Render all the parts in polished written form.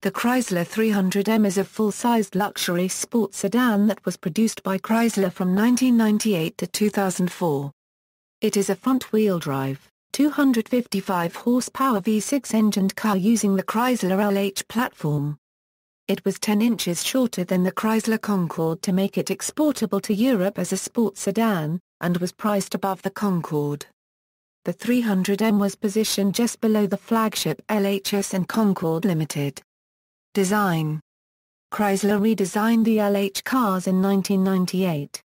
The Chrysler 300M is a full-sized luxury sports sedan that was produced by Chrysler from 1998 to 2004. It is a front-wheel drive, 255-horsepower V6-engined car using the Chrysler LH platform. It was 10 inches shorter than the Chrysler Concorde to make it exportable to Europe as a sports sedan, and was priced above the Concorde. The 300M was positioned just below the flagship LHS and Concorde Limited. Design. Chrysler redesigned the LH cars in 1998.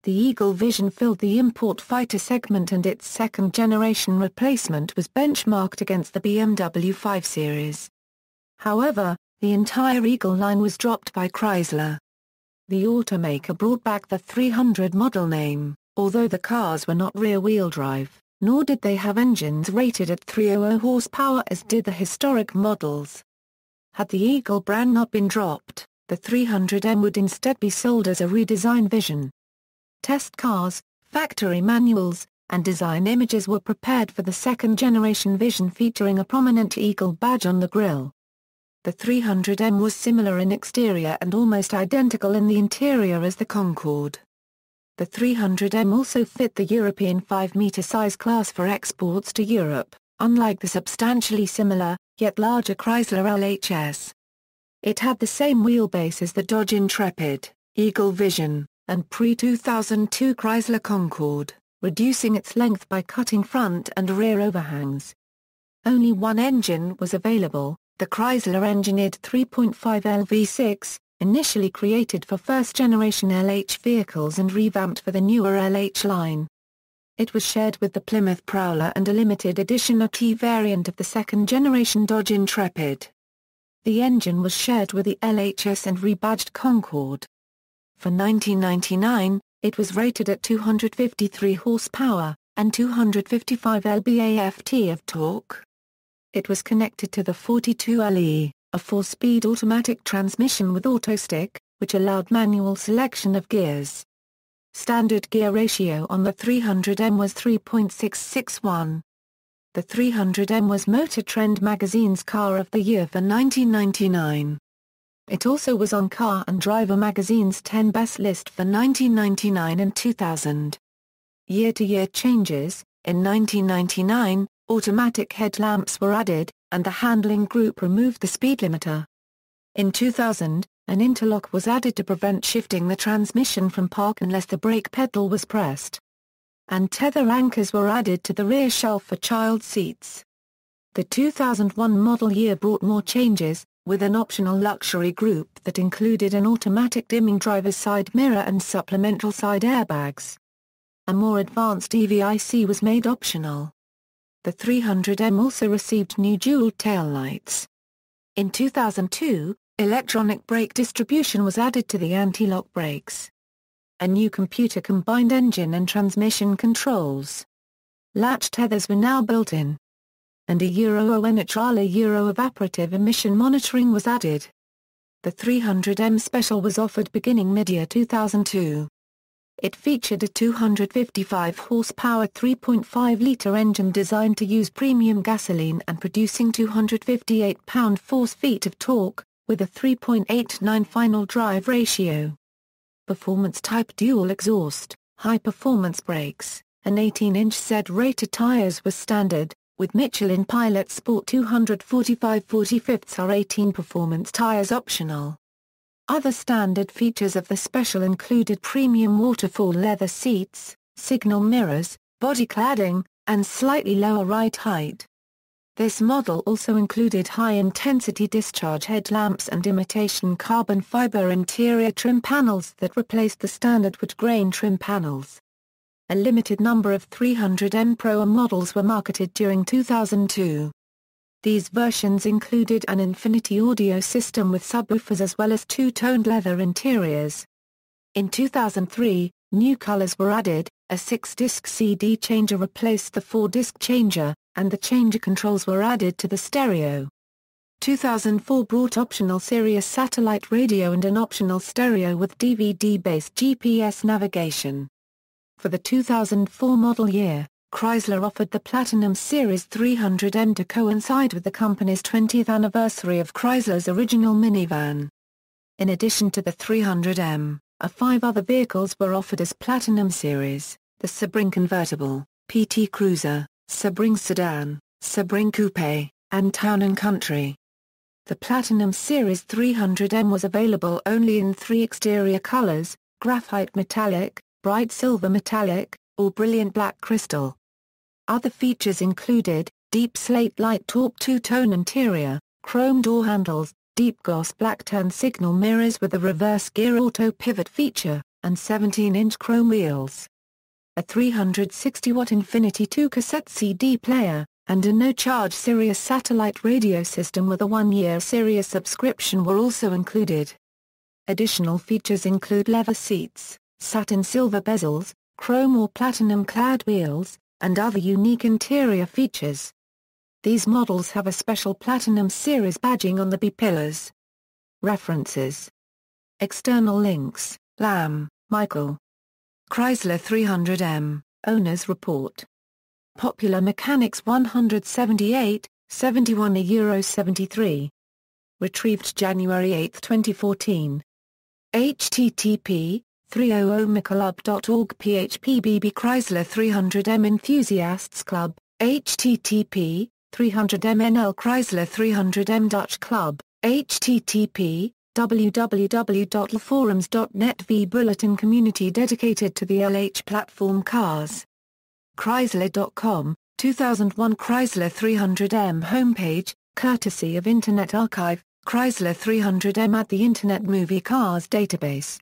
The Eagle Vision filled the import fighter segment and its second-generation replacement was benchmarked against the BMW 5 Series. However, the entire Eagle line was dropped by Chrysler. The automaker brought back the 300 model name, although the cars were not rear-wheel drive, nor did they have engines rated at 300 horsepower as did the historic models. Had the Eagle brand not been dropped, the 300M would instead be sold as a redesigned Vision. Test cars, factory manuals, and design images were prepared for the second-generation Vision featuring a prominent Eagle badge on the grille. The 300M was similar in exterior and almost identical in the interior as the Concorde. The 300M also fit the European 5-meter size class for exports to Europe, unlike the substantially similar, yet larger Chrysler LHS. It had the same wheelbase as the Dodge Intrepid, Eagle Vision, and pre-2002 Chrysler Concorde, reducing its length by cutting front and rear overhangs. Only one engine was available, the Chrysler engineered 3.5L V6, initially created for first-generation LH vehicles and revamped for the newer LH line. It was shared with the Plymouth Prowler and a limited edition RT variant of the second-generation Dodge Intrepid. The engine was shared with the LHS and rebadged Concorde. For 1999, it was rated at 253 horsepower, and 255 lb-ft of torque. It was connected to the 42LE, a 4-speed automatic transmission with autostick, which allowed manual selection of gears. Standard gear ratio on the 300M was 3.661. The 300M was Motor Trend magazine's Car of the Year for 1999. It also was on Car and Driver magazine's 10 Best list for 1999 and 2000. Year-to-year changes: in 1999, automatic headlamps were added, and the handling group removed the speed limiter. In 2000, an interlock was added to prevent shifting the transmission from park unless the brake pedal was pressed. And tether anchors were added to the rear shelf for child seats. The 2001 model year brought more changes, with an optional luxury group that included an automatic dimming driver's side mirror and supplemental side airbags. A more advanced EVIC was made optional. The 300M also received new dual taillights. In 2002, electronic brake distribution was added to the anti-lock brakes. A new computer-combined engine and transmission controls. Latch tethers were now built in. And a Euro NHRA Euro evaporative emission monitoring was added. The 300M Special was offered beginning mid-year 2002. It featured a 255-horsepower 3.5-liter engine designed to use premium gasoline and producing 258 pound-force-feet of torque, with a 3.89 final drive ratio. Performance-type dual exhaust, high-performance brakes, and 18-inch Z-rated tires were standard, with Michelin Pilot Sport 245/45 R18 performance tires optional. Other standard features of the Special included premium waterfall leather seats, signal mirrors, body cladding, and slightly lower ride height. This model also included high-intensity discharge headlamps and imitation carbon fiber interior trim panels that replaced the standard wood grain trim panels. A limited number of 300M Pro models were marketed during 2002. These versions included an Infinity audio system with subwoofers as well as two-toned leather interiors. In 2003, new colors were added, a 6-disc CD changer replaced the 4-disc changer, and the changer controls were added to the stereo. 2004 brought optional Sirius satellite radio and an optional stereo with DVD-based GPS navigation. For the 2004 model year, Chrysler offered the Platinum Series 300M to coincide with the company's 20th anniversary of Chrysler's original minivan. In addition to the 300M, 5 other vehicles were offered as Platinum Series: the Sebring Convertible, PT Cruiser, Sebring Sedan, Sebring Coupe, and Town & Country. The Platinum Series 300M was available only in 3 exterior colors: graphite metallic, bright silver metallic, or brilliant black crystal. Other features included deep slate light taupe two-tone interior, chrome door handles, deep gloss black turn signal mirrors with a reverse gear auto pivot feature, and 17-inch chrome wheels. A 360-watt Infinity 2 cassette CD player, and a no-charge Sirius satellite radio system with a 1-year Sirius subscription were also included. Additional features include leather seats, satin silver bezels, chrome or platinum-clad wheels, and other unique interior features. These models have a special Platinum Series badging on the B-pillars. References. External links: Lamb, Michael. Chrysler 300M, Owner's Report. Popular Mechanics 178, 71 €73. Retrieved January 8, 2014. http .300michelub.org phpBB Chrysler 300M Enthusiasts Club, http .300mnl Chrysler 300M Dutch Club, http www.forums.net v Bulletin community dedicated to the LH platform cars. Chrysler.com, 2001 Chrysler 300M homepage, courtesy of Internet Archive, Chrysler 300M at the Internet Movie Cars database.